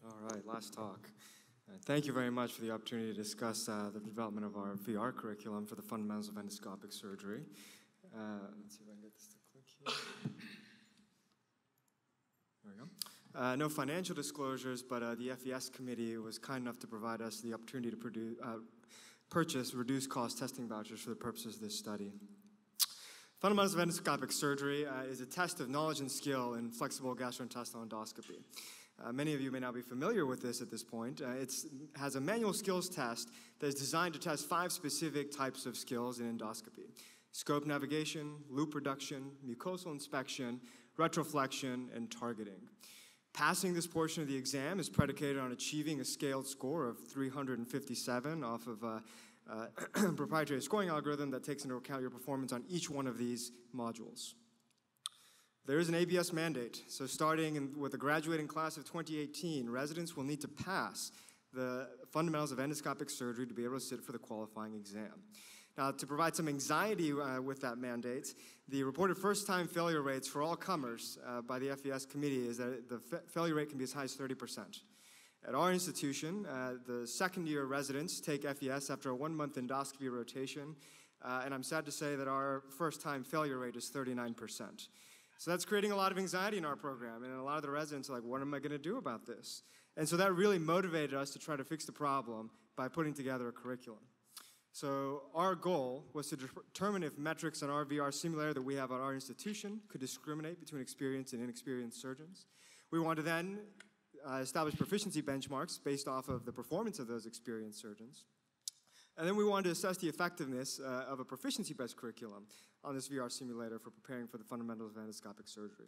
All right, last talk. Thank you very much for the opportunity to discuss the development of our VR curriculum for the fundamentals of endoscopic surgery. Let's see if I can get this to click here. There we go. No financial disclosures, but the FES committee was kind enough to provide us the opportunity to purchase reduced cost testing vouchers for the purposes of this study. Fundamentals of endoscopic surgery is a test of knowledge and skill in flexible gastrointestinal endoscopy. Many of you may not be familiar with this at this point. It has a manual skills test that is designed to test 5 specific types of skills in endoscopy: scope navigation, loop reduction, mucosal inspection, retroflexion, and targeting. Passing this portion of the exam is predicated on achieving a scaled score of 357 off of a proprietary scoring algorithm that takes into account your performance on each one of these modules. There is an ABS mandate, so starting with the graduating class of 2018, residents will need to pass the fundamentals of endoscopic surgery to be able to sit for the qualifying exam. Now, to provide some anxiety with that mandate, the reported first-time failure rates for all comers by the FES committee is that the failure rate can be as high as 30%. At our institution, the second-year residents take FES after a 1-month endoscopy rotation, and I'm sad to say that our first-time failure rate is 39%. So that's creating a lot of anxiety in our program, and a lot of the residents are like, what am I going to do about this? And so that really motivated us to try to fix the problem by putting together a curriculum. So our goal was to determine if metrics on our VR simulator that we have at our institution could discriminate between experienced and inexperienced surgeons. We wanted to then establish proficiency benchmarks based off of the performance of those experienced surgeons. And then we wanted to assess the effectiveness of a proficiency-based curriculum on this VR simulator for preparing for the fundamentals of endoscopic surgery.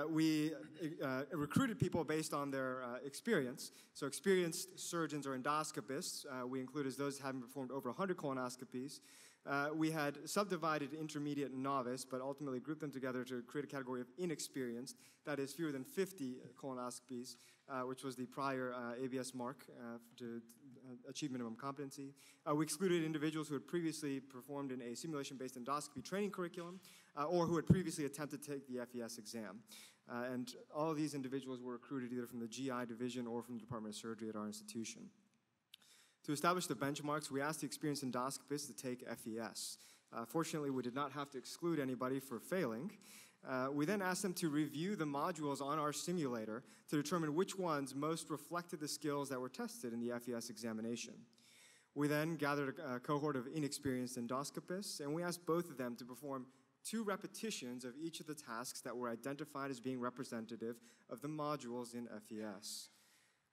We recruited people based on their experience. So experienced surgeons or endoscopists, we included those having performed over 100 colonoscopies. We had subdivided intermediate and novice, but ultimately grouped them together to create a category of inexperienced, that is fewer than 50 colonoscopies, which was the prior ABS mark to achieve minimum competency. We excluded individuals who had previously performed in a simulation-based endoscopy training curriculum or who had previously attempted to take the FES exam. And all of these individuals were recruited either from the GI division or from the Department of Surgery at our institution. To establish the benchmarks, we asked the experienced endoscopists to take FES. Fortunately, we did not have to exclude anybody for failing. We then asked them to review the modules on our simulator to determine which ones most reflected the skills that were tested in the FES examination. We then gathered a cohort of inexperienced endoscopists, and we asked both of them to perform 2 repetitions of each of the tasks that were identified as being representative of the modules in FES.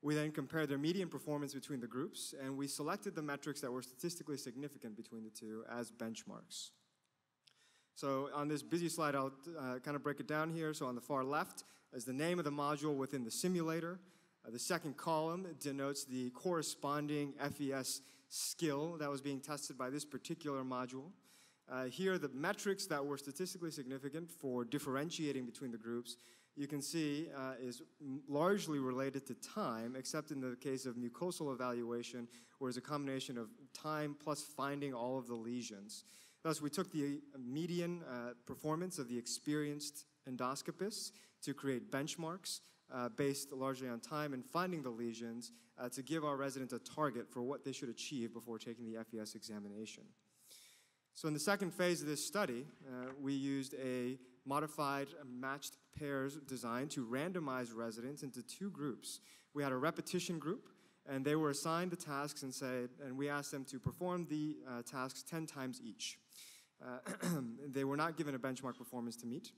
We then compared their median performance between the groups, and we selected the metrics that were statistically significant between the two as benchmarks. So on this busy slide, I'll kind of break it down here. So on the far left is the name of the module within the simulator. The second column denotes the corresponding FES skill that was being tested by this particular module. Here are the metrics that were statistically significant for differentiating between the groups. You can see is largely related to time, except in the case of mucosal evaluation, where it's a combination of time plus finding all of the lesions. Thus, we took the median performance of the experienced endoscopists to create benchmarks based largely on time and finding the lesions to give our residents a target for what they should achieve before taking the FES examination. So in the second phase of this study, we used a modified matched pairs design to randomize residents into 2 groups. We had a repetition group, and they were assigned the tasks and we asked them to perform the tasks 10 times each. They were not given a benchmark performance to meet.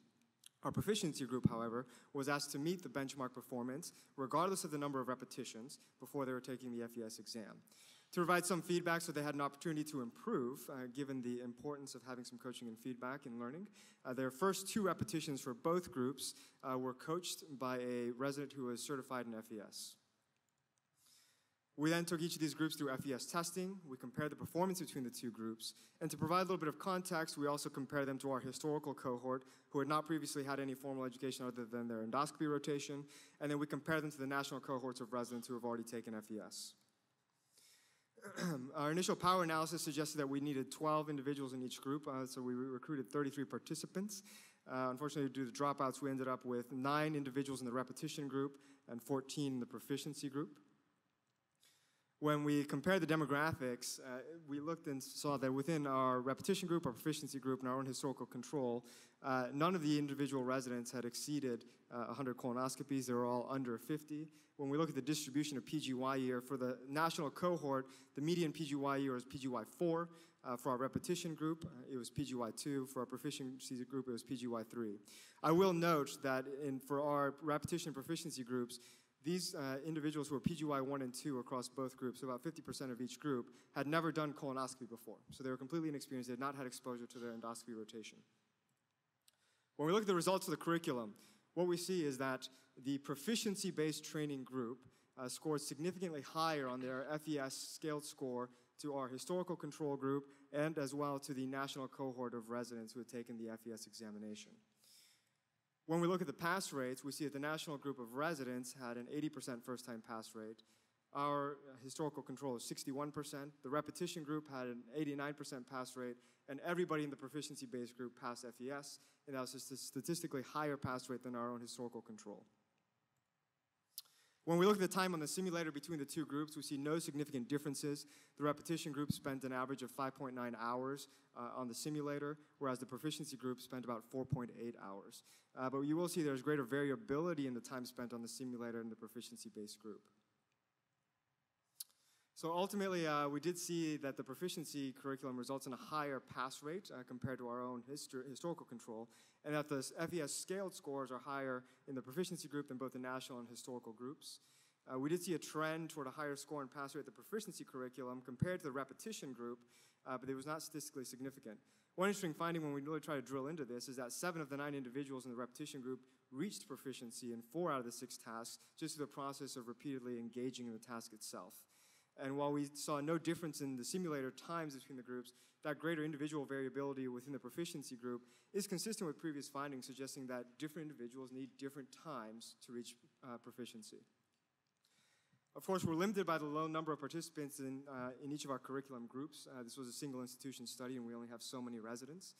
Our proficiency group, however, was asked to meet the benchmark performance regardless of the number of repetitions before they were taking the FES exam. To provide some feedback so they had an opportunity to improve, given the importance of having some coaching and feedback in learning, their first 2 repetitions for both groups were coached by a resident who was certified in FES. We then took each of these groups through FES testing. We compared the performance between the 2 groups. And to provide a little bit of context, we also compared them to our historical cohort who had not previously had any formal education other than their endoscopy rotation. And then we compared them to the national cohorts of residents who have already taken FES. Our initial power analysis suggested that we needed 12 individuals in each group, so we recruited 33 participants. Unfortunately, due to dropouts, we ended up with 9 individuals in the repetition group and 14 in the proficiency group. When we compared the demographics, we looked and saw that within our repetition group, our proficiency group, and our own historical control, none of the individual residents had exceeded 100 colonoscopies. They were all under 50. When we look at the distribution of PGY year, for the national cohort, the median PGY year was PGY4. For our repetition group, it was PGY2. For our proficiency group, it was PGY3. I will note that for our repetition and proficiency groups, these individuals who were PGY 1 and 2 across both groups, so about 50% of each group, had never done colonoscopy before. So they were completely inexperienced. They had not had exposure to their endoscopy rotation. When we look at the results of the curriculum, what we see is that the proficiency-based training group scored significantly higher on their FES scaled score to our historical control group and as well to the national cohort of residents who had taken the FES examination. When we look at the pass rates, we see that the national group of residents had an 80% first-time pass rate. Our historical control is 61%. The repetition group had an 89% pass rate, and everybody in the proficiency-based group passed FES, and that was a statistically higher pass rate than our own historical control. When we look at the time on the simulator between the two groups, we see no significant differences. The repetition group spent an average of 5.9 hours on the simulator, whereas the proficiency group spent about 4.8 hours. But you will see there's greater variability in the time spent on the simulator in the proficiency-based group. So ultimately, we did see that the proficiency curriculum results in a higher pass rate compared to our own historical control, and that the FES scaled scores are higher in the proficiency group than both the national and historical groups. We did see a trend toward a higher score and pass rate at the proficiency curriculum compared to the repetition group, but it was not statistically significant. One interesting finding when we really try to drill into this is that 7 of the 9 individuals in the repetition group reached proficiency in 4 out of the 6 tasks just through the process of repeatedly engaging in the task itself. And while we saw no difference in the simulator times between the groups, that greater individual variability within the proficiency group is consistent with previous findings, suggesting that different individuals need different times to reach proficiency. Of course, we're limited by the low number of participants in each of our curriculum groups. This was a single institution study, and we only have so many residents.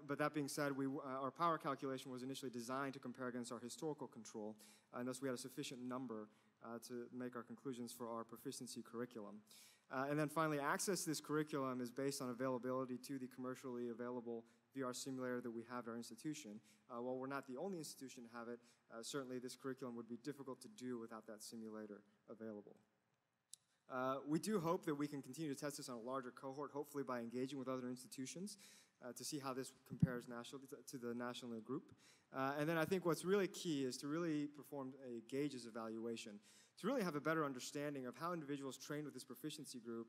But that being said, our power calculation was initially designed to compare against our historical control, and thus we had a sufficient number to make our conclusions for our proficiency curriculum. And then finally, access to this curriculum is based on availability to the commercially available VR simulator that we have at our institution. While we're not the only institution to have it, certainly this curriculum would be difficult to do without that simulator available. We do hope that we can continue to test this on a larger cohort, hopefully by engaging with other institutions to see how this compares nationally to the national group. And then I think what's really key is to really perform a gauges evaluation, to really have a better understanding of how individuals trained with this proficiency group,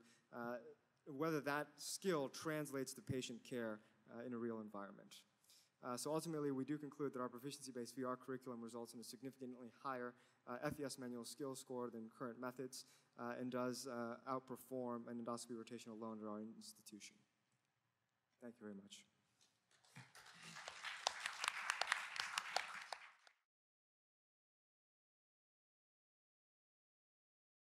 whether that skill translates to patient care in a real environment. So ultimately, we do conclude that our proficiency-based VR curriculum results in a significantly higher FES manual skill score than current methods and does outperform an endoscopy rotation alone at our institution. Thank you very much.